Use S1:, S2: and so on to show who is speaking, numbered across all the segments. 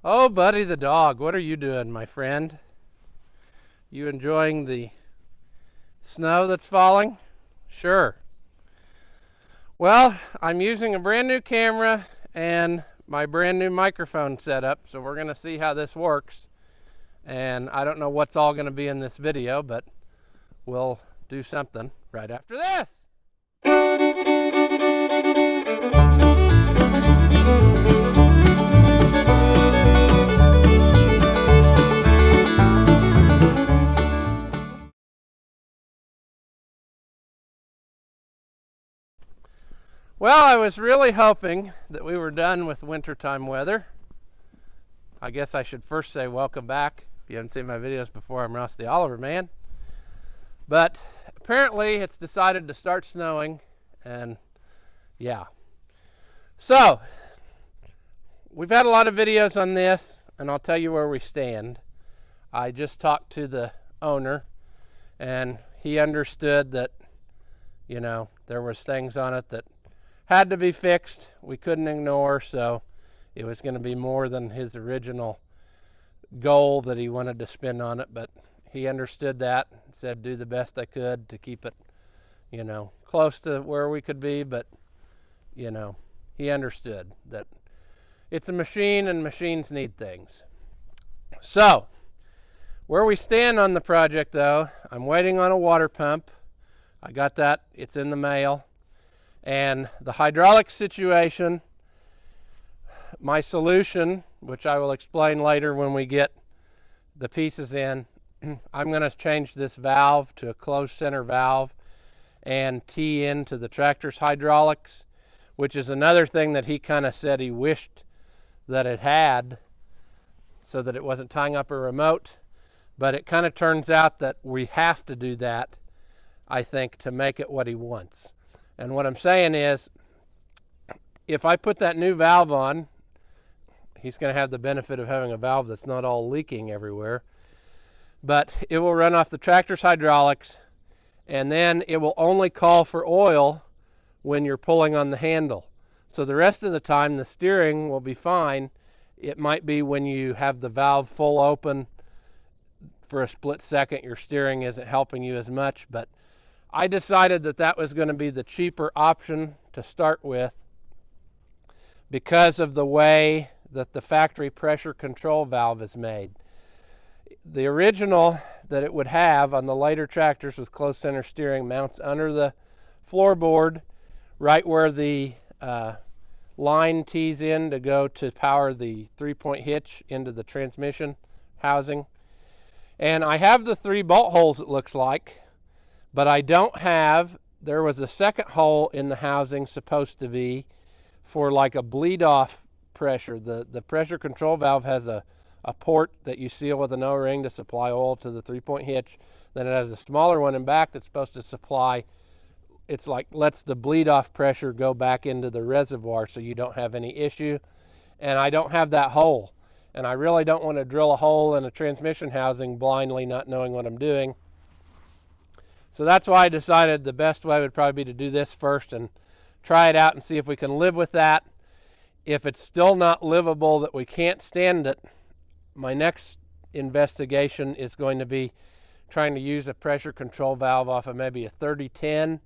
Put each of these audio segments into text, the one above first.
S1: Oh, Buddy the dog, what are you doing, my friend? You enjoying the snow that's falling? Sure. Well, I'm using a brand new camera and my brand new microphone setup, so we're going to see how this works. And I don't know what's all going to be in this video, but we'll do something right after this. Well, I was really hoping that we were done with wintertime weather. I guess I should first say welcome back. If you haven't seen my videos before, I'm Ross the Oliver Man. But apparently it's decided to start snowing, and yeah. So, we've had a lot of videos on this, and I'll tell you where we stand. I just talked to the owner, and he understood that, there was things on it that had to be fixed, we couldn't ignore, so it was going to be more than his original goal that he wanted to spend on it, but he understood that, said do the best I could to keep it, close to where we could be, but, he understood that it's a machine and machines need things. So, where we stand on the project though, I'm waiting on a water pump. I got that, it's in the mail. And the hydraulic situation, my solution, which I will explain later when we get the pieces in, I'm going to change this valve to a closed center valve and tee into the tractor's hydraulics, which is another thing that he kind of said he wished that it had so that it wasn't tying up a remote. But it kind of turns out that we have to do that, I think, to make it what he wants. And what I'm saying is, if I put that new valve on, he's going to have the benefit of having a valve that's not all leaking everywhere. But it will run off the tractor's hydraulics, and then it will only call for oil when you're pulling on the handle. So the rest of the time, the steering will be fine. It might be when you have the valve full open for a split second, your steering isn't helping you as much, but I decided that that was going to be the cheaper option to start with because of the way that the factory pressure control valve is made. The original that it would have on the later tractors with closed center steering mounts under the floorboard, right where the line tees in to go to power the 3-point hitch into the transmission housing. And I have the 3 bolt holes, it looks like, but I don't have, there was a second hole in the housing supposed to be for like a bleed off pressure. The pressure control valve has a port that you seal with an O-ring to supply oil to the 3-point hitch. Then it has a smaller one in back that's supposed to supply, it's like lets the bleed off pressure go back into the reservoir so you don't have any issue. And I don't have that hole. And I really don't want to drill a hole in a transmission housing blindly, not knowing what I'm doing. So that's why I decided the best way would probably be to do this first and try it out and see if we can live with that. If it's still not livable, that we can't stand it, my next investigation is going to be trying to use a pressure control valve off of maybe a 3010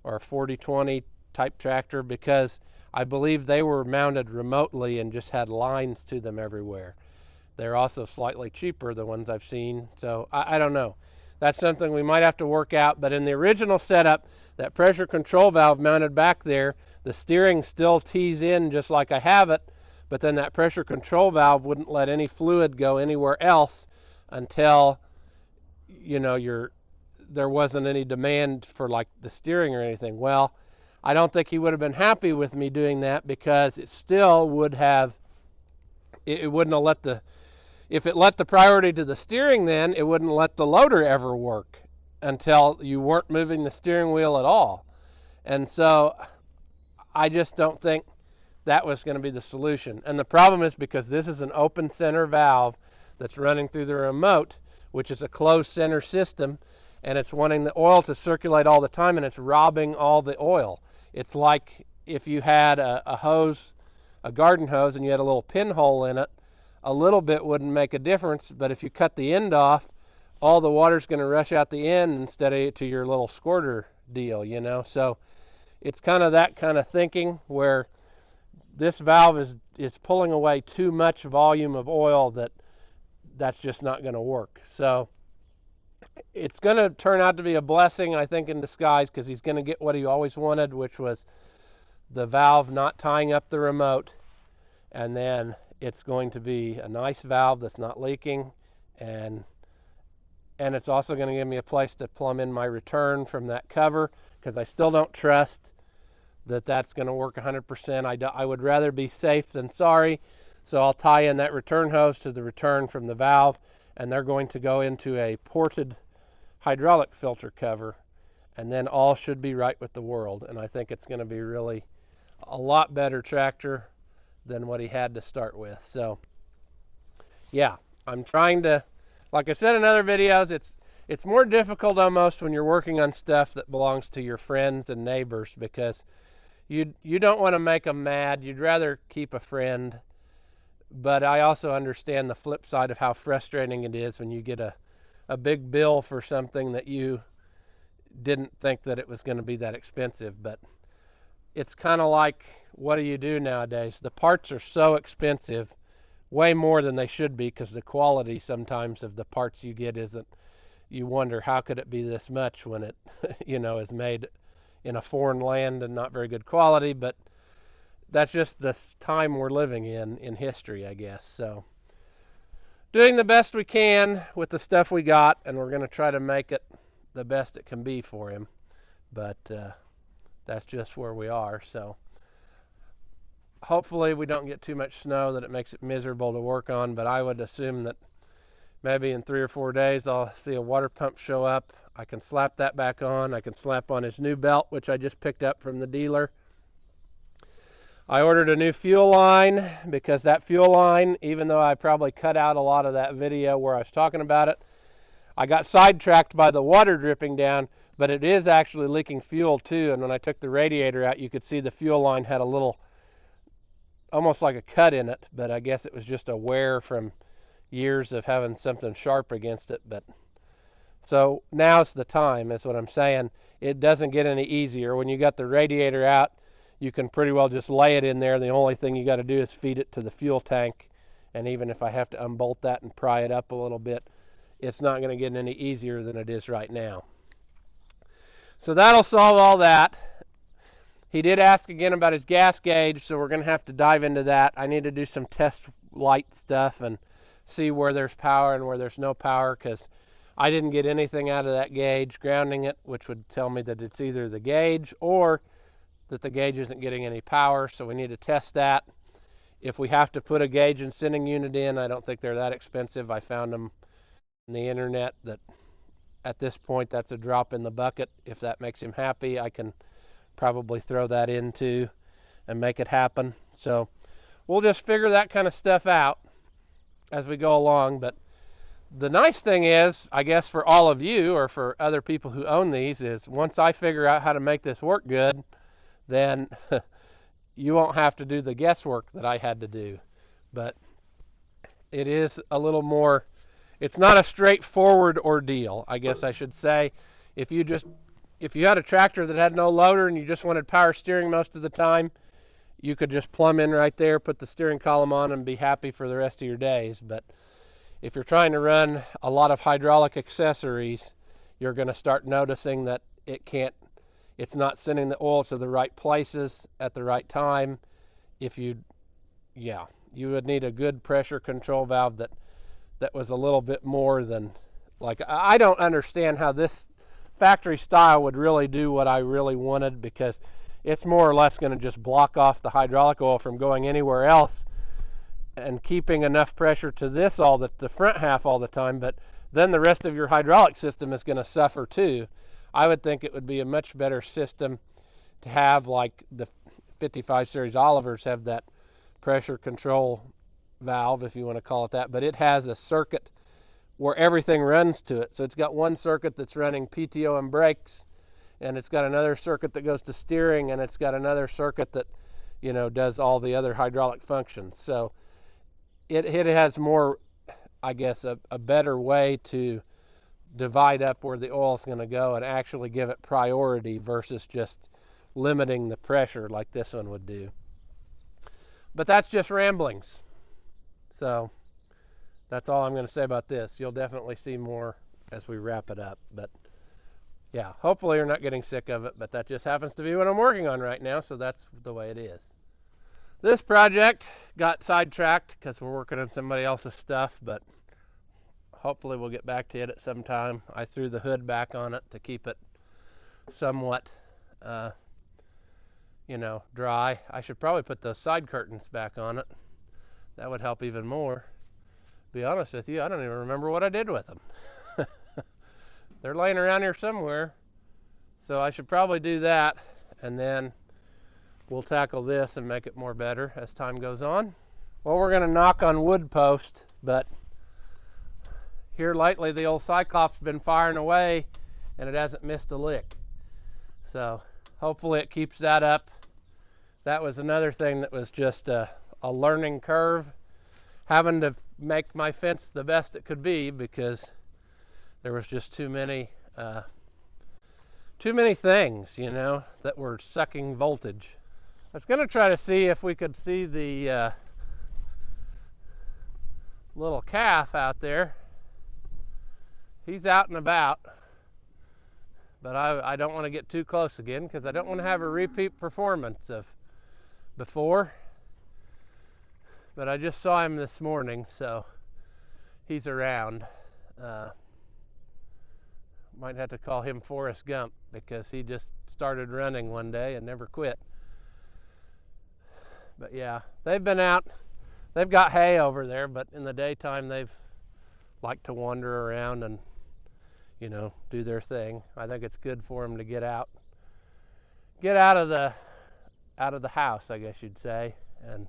S1: or a 4020 type tractor, because I believe they were mounted remotely and just had lines to them everywhere. They're also slightly cheaper, the ones I've seen, so I don't know. That's something we might have to work out, but in the original setup, that pressure control valve mounted back there, the steering still tees in just like I have it, but then that pressure control valve wouldn't let any fluid go anywhere else until, there wasn't any demand for like the steering or anything. Well, I don't think he would have been happy with me doing that, because it still would have, it wouldn't have let the, if it let the priority to the steering, then it wouldn't let the loader ever work until you weren't moving the steering wheel at all. And so I just don't think that was going to be the solution. And the problem is because this is an open center valve that's running through the remote, which is a closed center system, and it's wanting the oil to circulate all the time, and it's robbing all the oil. It's like if you had a hose, a garden hose, and you had a little pinhole in it. a little bit wouldn't make a difference, but if you cut the end off, all the water's going to rush out the end instead of to your little squirter deal, you know. So it's kind of that kind of thinking where this valve is pulling away too much volume of oil that's just not going to work. So it's going to turn out to be a blessing, I think, in disguise, because he's going to get what he always wanted, which was the valve not tying up the remote, and then it's going to be a nice valve that's not leaking, and it's also going to give me a place to plumb in my return from that cover, because I still don't trust that that's going to work 100%. I would rather be safe than sorry, so I'll tie in that return hose to the return from the valve, and they're going to go into a ported hydraulic filter cover, and then all should be right with the world. And I think it's going to be really a lot better tractor than what he had to start with. So yeah, I'm trying to, like I said in other videos, it's more difficult almost when you're working on stuff that belongs to your friends and neighbors, because you don't want to make them mad. You'd rather keep a friend. But I also understand the flip side of how frustrating it is when you get a big bill for something that you didn't think that it was going to be that expensive. But it's kind of like, what do you do nowadays? The parts are so expensive, way more than they should be, because the quality sometimes of the parts you get isn't. You wonder, how could it be this much when it is made in a foreign land and not very good quality. But that's just the time we're living in history, I guess. So doing the best we can with the stuff we got, and we're going to try to make it the best it can be for him. But that's just where we are. So hopefully we don't get too much snow that it makes it miserable to work on, but I would assume that maybe in 3 or 4 days I'll see a water pump show up. I can slap that back on. I can slap on his new belt, which I just picked up from the dealer. I ordered a new fuel line, because that fuel line, even though I probably cut out a lot of that video where I was talking about it, I got sidetracked by the water dripping down, but it is actually leaking fuel too. And when I took the radiator out, you could see the fuel line had a little, almost like a cut in it, but I guess it was just a wear from years of having something sharp against it. But so now's the time, is what I'm saying. It doesn't get any easier. When you got the radiator out, you can pretty well just lay it in there. The only thing you got to do is feed it to the fuel tank. And even if I have to unbolt that and pry it up a little bit, it's not going to get any easier than it is right now. So that'll solve all that. He did ask again about his gas gauge, so we're going to have to dive into that. I need to do some test light stuff and see where there's power and where there's no power, because I didn't get anything out of that gauge grounding it, which would tell me that it's either the gauge or that the gauge isn't getting any power. So we need to test that. If we have to put a gauge and sending unit in, I don't think they're that expensive. I found them on the internet that at this point that's a drop in the bucket. If that makes him happy, I can probably throw that into and make it happen. So we'll just figure that kind of stuff out as we go along. But the nice thing is, I guess for all of you or for other people who own these, is once I figure out how to make this work good, then you won't have to do the guesswork that I had to do. But it is a little more, it's not a straightforward ordeal, I guess I should say. If you had a tractor that had no loader and you just wanted power steering most of the time, you could just plumb in right there, put the steering column on, and be happy for the rest of your days. But if you're trying to run a lot of hydraulic accessories, you're going to start noticing that it's not sending the oil to the right places at the right time. You would need a good pressure control valve that was a little bit more than, like, I don't understand how this factory style would really do what I really wanted, because it's more or less going to just block off the hydraulic oil from going anywhere else and keeping enough pressure to the front half all the time. But then the rest of your hydraulic system is going to suffer too. I would think it would be a much better system to have, like the 55 series Olivers have that pressure control valve, if you want to call it that, but it has a circuit where everything runs to it. So it's got one circuit that's running PTO and brakes, and it's got another circuit that goes to steering, and it's got another circuit that does all the other hydraulic functions. So it has more, I guess, a better way to divide up where the oil is going to go and actually give it priority versus just limiting the pressure like this one would do. But that's just ramblings. So that's all I'm going to say about this. You'll definitely see more as we wrap it up. But yeah, hopefully you're not getting sick of it, but that just happens to be what I'm working on right now, so that's the way it is. This project got sidetracked because we're working on somebody else's stuff, but hopefully we'll get back to it at some time. I threw the hood back on it to keep it somewhat, dry. I should probably put those side curtains back on it. That would help even more. To be honest with you, I don't even remember what I did with them. They're laying around here somewhere, so I should probably do that, and then we'll tackle this and make it more better as time goes on. Well, we're going to knock on wood post, but here lately the old Cyclops has been firing away, and it hasn't missed a lick. So hopefully it keeps that up. That was another thing that was just a learning curve, having to make my fence the best it could be because there was just too many things, that were sucking voltage. I was going to try to see if we could see the little calf out there. He's out and about, but I don't want to get too close again because I don't want to have a repeat performance of before. But I just saw him this morning, so he's around. Might have to call him Forrest Gump because he just started running one day and never quit. But yeah, they've been out. They've got hay over there, but in the daytime they've liked to wander around and, do their thing. I think it's good for them to get out of the house, I guess you'd say, and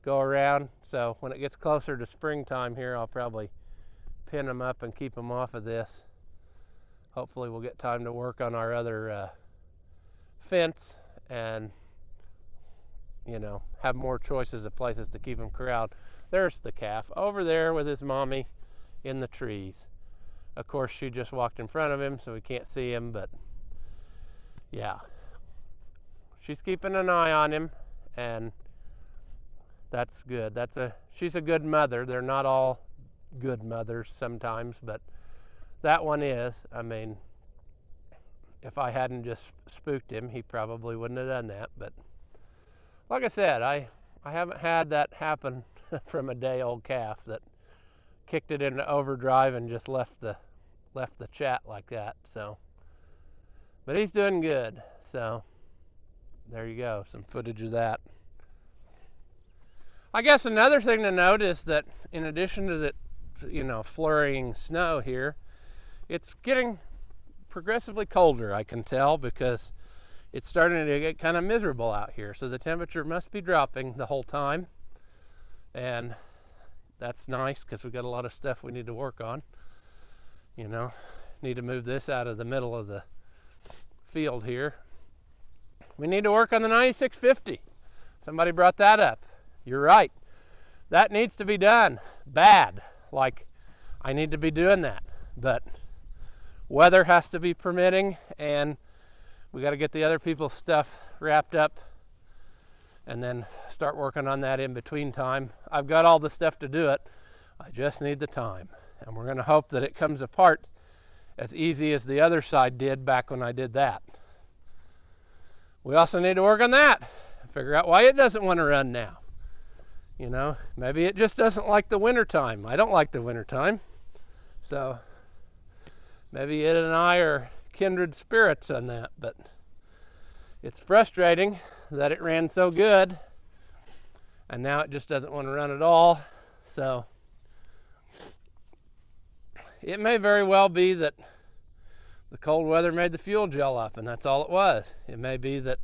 S1: go around. So when it gets closer to springtime here, I'll probably pin them up and keep them off of this. Hopefully we'll get time to work on our other fence and have more choices of places to keep him corralled. There's the calf over there with his mommy in the trees. Of course, she just walked in front of him, so we can't see him, but yeah, she's keeping an eye on him, and that's good. She's a good mother. They're not all good mothers sometimes, but that one is. I mean, if I hadn't just spooked him, he probably wouldn't have done that. But like I said, I haven't had that happen from a day-old calf that kicked it into overdrive and just left the chat like that. So, but he's doing good. So there you go, some footage of that. I guess another thing to note is that in addition to the flurrying snow here, it's getting progressively colder, I can tell, because it's starting to get kind of miserable out here. So the temperature must be dropping the whole time, and that's nice because we've got a lot of stuff we need to work on. Need to move this out of the middle of the field here. We need to work on the 9650. Somebody brought that up. You're right. That needs to be done bad. Like, I need to be doing that. But weather has to be permitting, and we got to get the other people's stuff wrapped up and then start working on that in between time. I've got all the stuff to do it. I just need the time. And we're going to hope that it comes apart as easy as the other side did back when I did that. We also need to work on that. Figure out why it doesn't want to run now. Maybe it just doesn't like the wintertime. I don't like the wintertime. So maybe it and I are kindred spirits on that. But it's frustrating that it ran so good and now it just doesn't want to run at all. So it may very well be that the cold weather made the fuel gel up and that's all it was. It may be that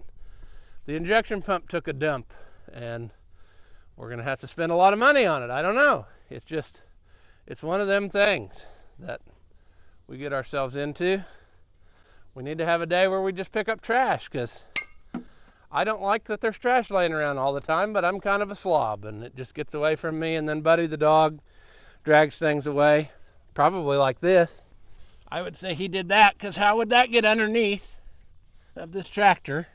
S1: the injection pump took a dump and we're going to have to spend a lot of money on it. I don't know. It's one of them things that we get ourselves into. We need to have a day where we just pick up trash because I don't like that there's trash laying around all the time, but I'm kind of a slob, and it just gets away from me, and then Buddy the dog drags things away, probably like this. I would say he did that, because how would that get underneath of this tractor,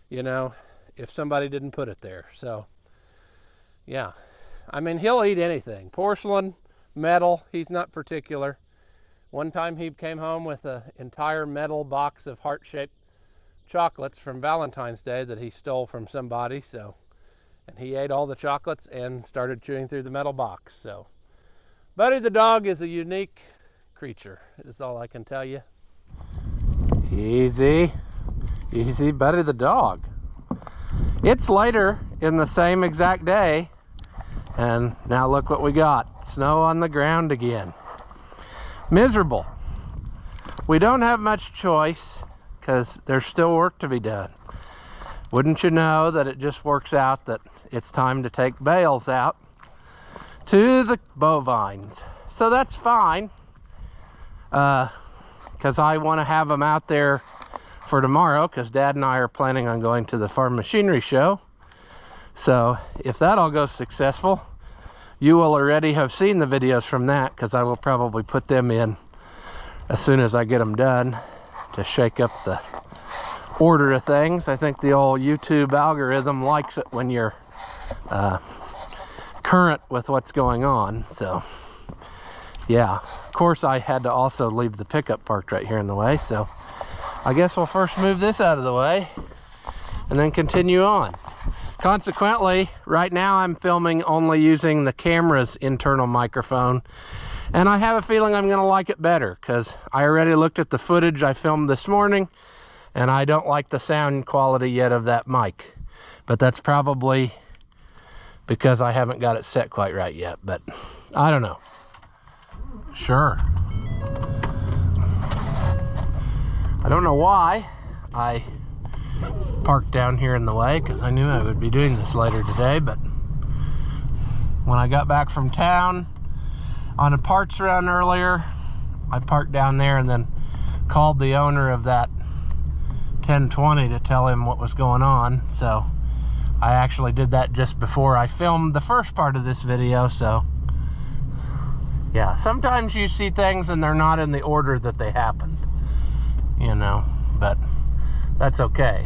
S1: you know, if somebody didn't put it there? So, yeah. I mean, he'll eat anything. Porcelain, metal, he's not particular. One time he came home with an entire metal box of heart-shaped chocolates from Valentine's Day that he stole from somebody, so, and he ate all the chocolates and started chewing through the metal box. So Buddy the dog is a unique creature, is all I can tell you. Easy Buddy the dog. It's later in the same exact day, and now look what we got. Snow on the ground again. Miserable. We don't have much choice because there's still work to be done. Wouldn't you know that it just works out that it's time to take bales out to the bovines. So that's fine, because I want to have them out there for tomorrow, because Dad and I are planning on going to the farm machinery show. So if that all goes successful, you will already have seen the videos from that, because I will probably put them in as soon as I get them done to shake up the order of things. I think the old YouTube algorithm likes it when you're current with what's going on. So yeah, of course I had to also leave the pickup parked right here in the way, so I guess we'll first move this out of the way and then continue on. Consequently, right now I'm filming only using the camera's internal microphone, and I have a feeling I'm going to like it better, because I already looked at the footage I filmed this morning, and I don't like the sound quality yet of that mic. But that's probably because I haven't got it set quite right yet, but I don't know. Sure. I don't know why I parked down here in the way, because I knew I would be doing this later today, but when I got back from town on a parts run earlier, I parked down there and then called the owner of that 1020 to tell him what was going on. So I actually did that just before I filmed the first part of this video. So yeah, sometimes you see things and they're not in the order that they happened, you know, but that's okay.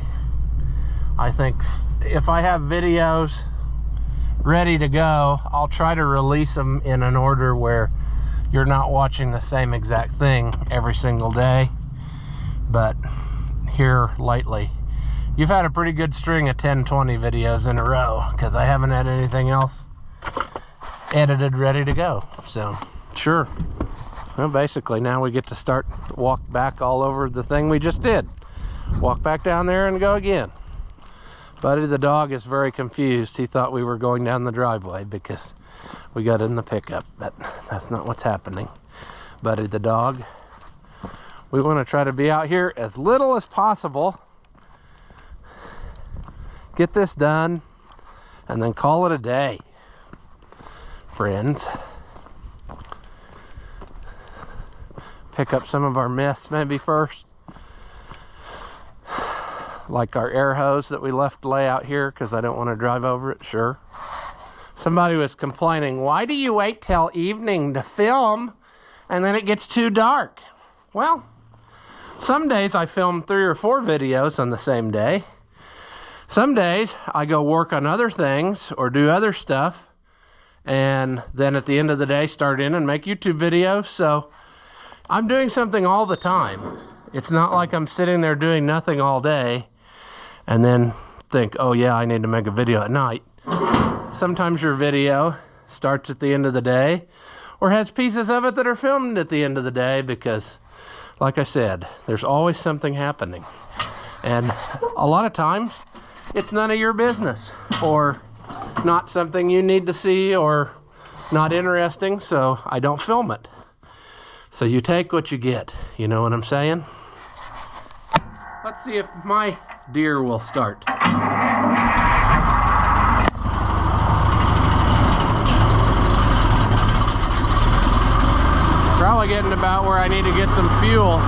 S1: I think if I have videos ready to go, I'll try to release them in an order where you're not watching the same exact thing every single day. But here lately, you've had a pretty good string of 1020 videos in a row, because I haven't had anything else edited ready to go. So sure. Well, basically now we get to start walk back all over the thing we just did. Walk back down there and go again. Buddy the dog is very confused. He thought we were going down the driveway because we got in the pickup, but that's not what's happening. Buddy the dog. We want to try to be out here as little as possible. Get this done and then call it a day, friends. Pick up some of our mess maybe first. Like our air hose that we left lay out here because I don't want to drive over it. Sure. Somebody was complaining, why do you wait till evening to film and then it gets too dark? Well, some days I film 3 or 4 videos on the same day. Some days I go work on other things or do other stuff, and then at the end of the day start in and make YouTube videos. So I'm doing something all the time. It's not like I'm sitting there doing nothing all day and then think, oh yeah, I need to make a video at night. Sometimes your video starts at the end of the day or has pieces of it that are filmed at the end of the day, because like I said, there's always something happening. And a lot of times it's none of your business, or not something you need to see, or not interesting, so I don't film it. So you take what you get, you know what I'm saying? Let's see if my deer will start. Probably getting about where I need to get some fuel.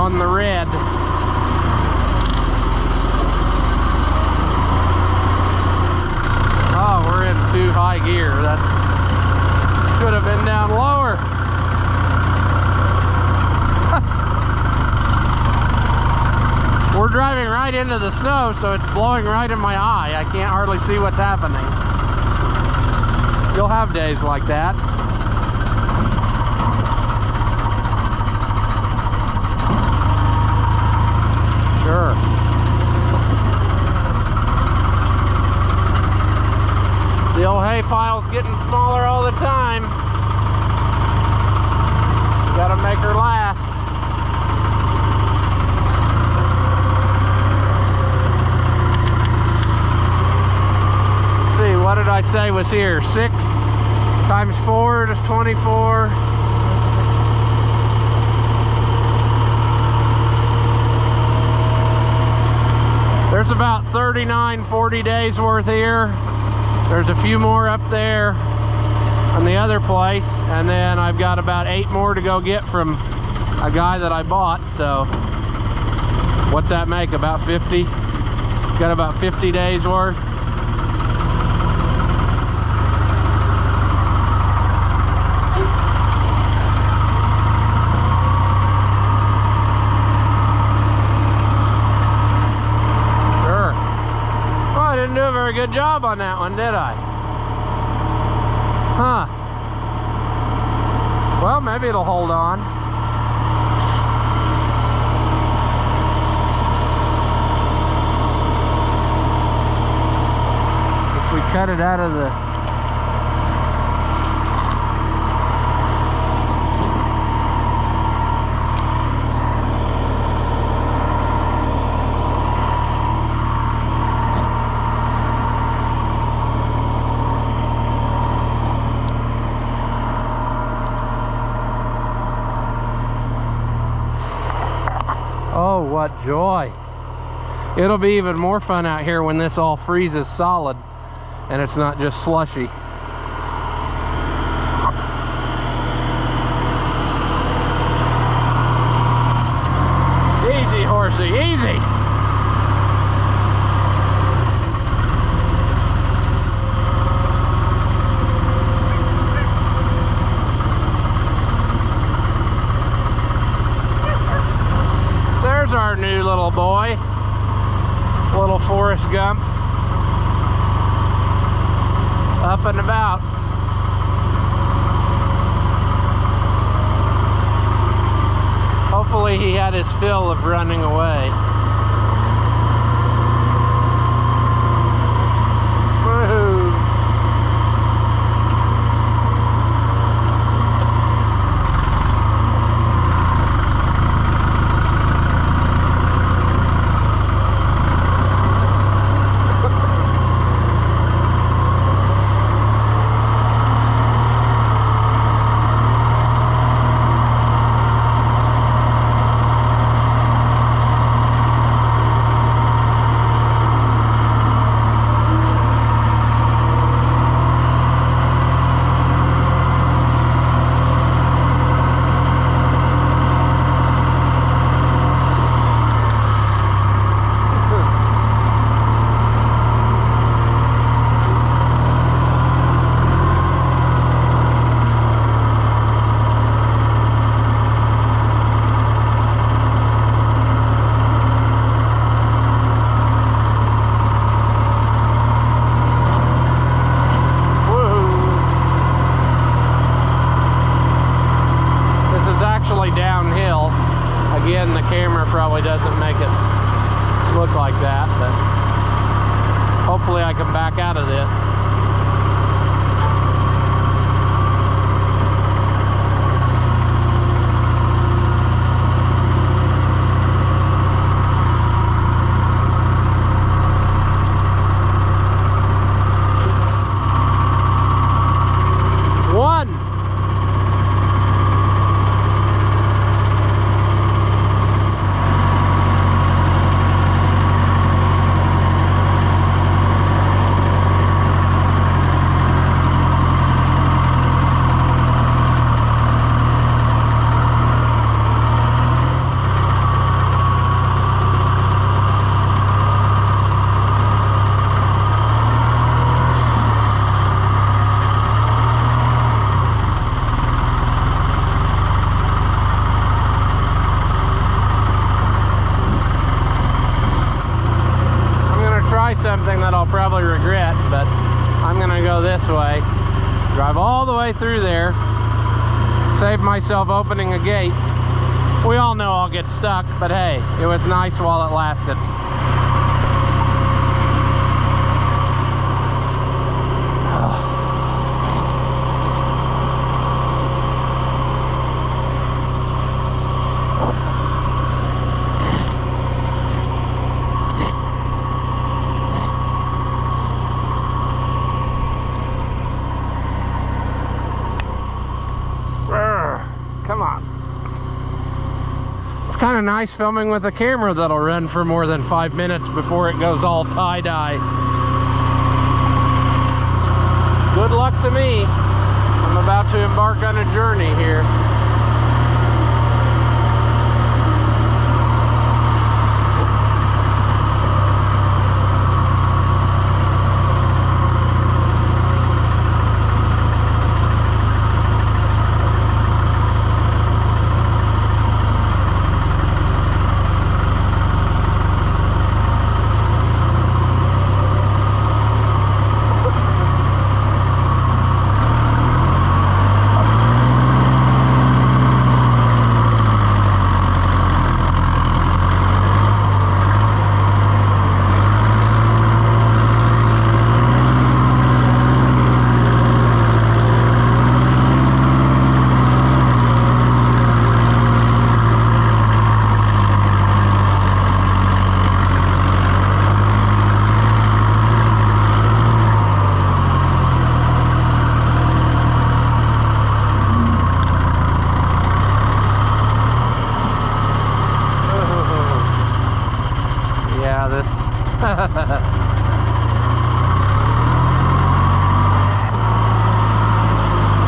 S1: on the red. Oh, we're in too high gear. That should have been down lower. We're driving right into the snow, so it's blowing right in my eye. I can't hardly see what's happening. You'll have days like that. Sure. The old hay pile's getting smaller all the time. Gotta make her last. Let's see, what did I say was here? 6 times 4 is 24. There's about 39, 40 days worth here. There's a few more up there on the other place, and then I've got about 8 more to go get from a guy that I bought. So what's that make? About 50? Got about 50 days worth. Didn't do a very good job on that one, did I? Huh. Well, maybe it'll hold on. If we cut it out of the... Oh, what joy. It'll be even more fun out here when this all freezes solid and it's not just slushy. Easy, horsey, easy. Our new little boy, little Forrest Gump, up and about. Hopefully he had his fill of running away. Woohoo! Downhill. Again, the camera probably doesn't make it look like that, but hopefully I can back out of this. something that I'll probably regret, but I'm gonna go this way. Drive all the way through there, save myself opening a gate. We all know I'll get stuck, but hey, it was nice while it lasted. Come on. It's kind of nice filming with a camera that'll run for more than 5 minutes before it goes all tie-dye. Good luck to me. I'm about to embark on a journey here.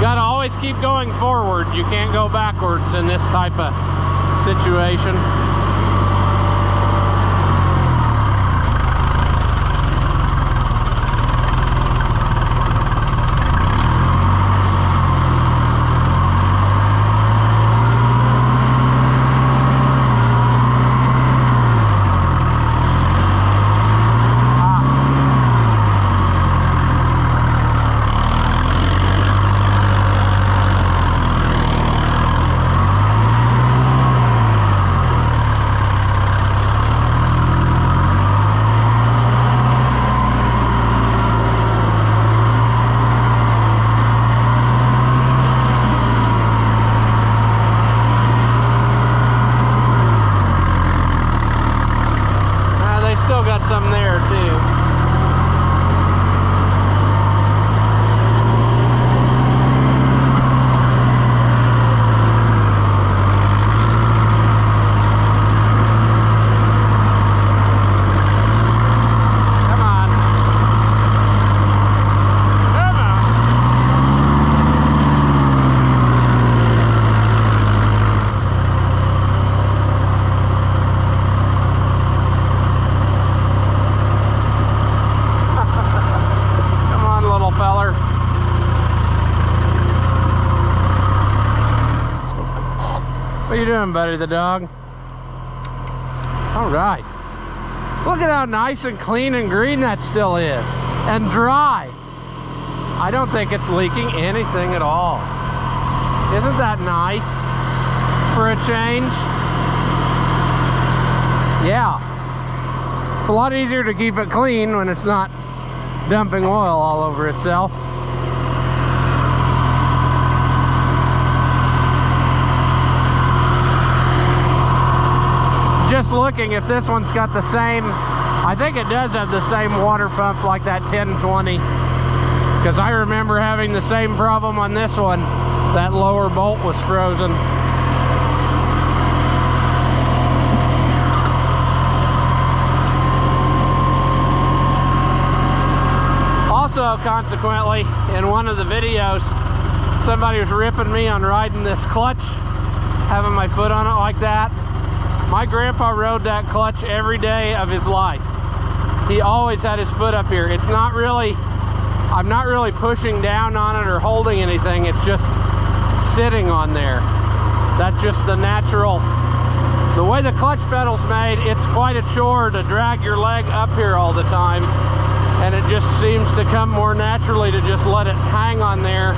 S1: Gotta always keep going forward. You can't go backwards in this type of situation. Still got some there too. Come on. Come on. Feller. What are you doing, buddy, the dog? All right. Look at how nice and clean and green that still is. And dry. I don't think it's leaking anything at all. Isn't that nice for a change? Yeah. It's a lot easier to keep it clean when it's not dumping oil all over itself. Just looking if this one's got the same, I think it does have the same water pump like that 1020, because I remember having the same problem on this one. That lower bolt was frozen. Also, consequently, in one of the videos, somebody was ripping me on riding this clutch, having my foot on it like that. My grandpa rode that clutch every day of his life. He always had his foot up here. It's not really, I'm not really pushing down on it or holding anything. It's just sitting on there. That's just the natural, the way the clutch pedal's made, it's quite a chore to drag your leg up here all the time. and it just seems to come more naturally to just let it hang on there,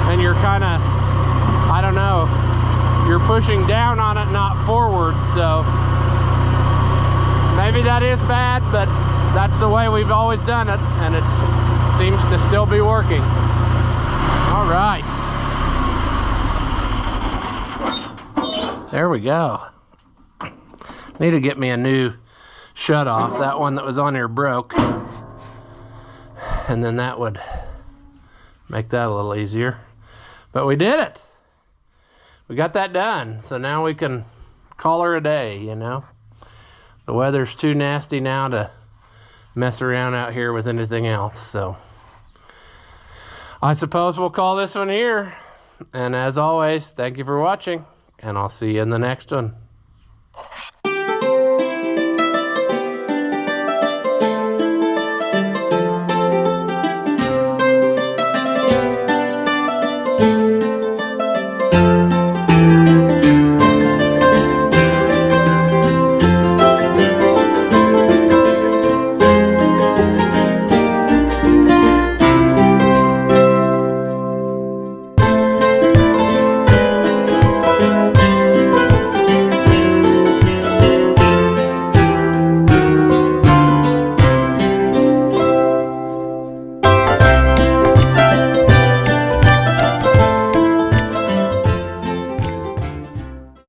S1: and you're kind of, I don't know, you're pushing down on it, not forward. So maybe that is bad, but that's the way we've always done it, and it seems to still be working. All right, there we go. Need to get me a new shut off. That one that was on here broke, and then that would make that a little easier. But we did it. We got that done. So now we can call her a day, you know. The weather's too nasty now to mess around out here with anything else. So I suppose we'll call this one here. And as always, thank you for watching, and I'll see you in the next one.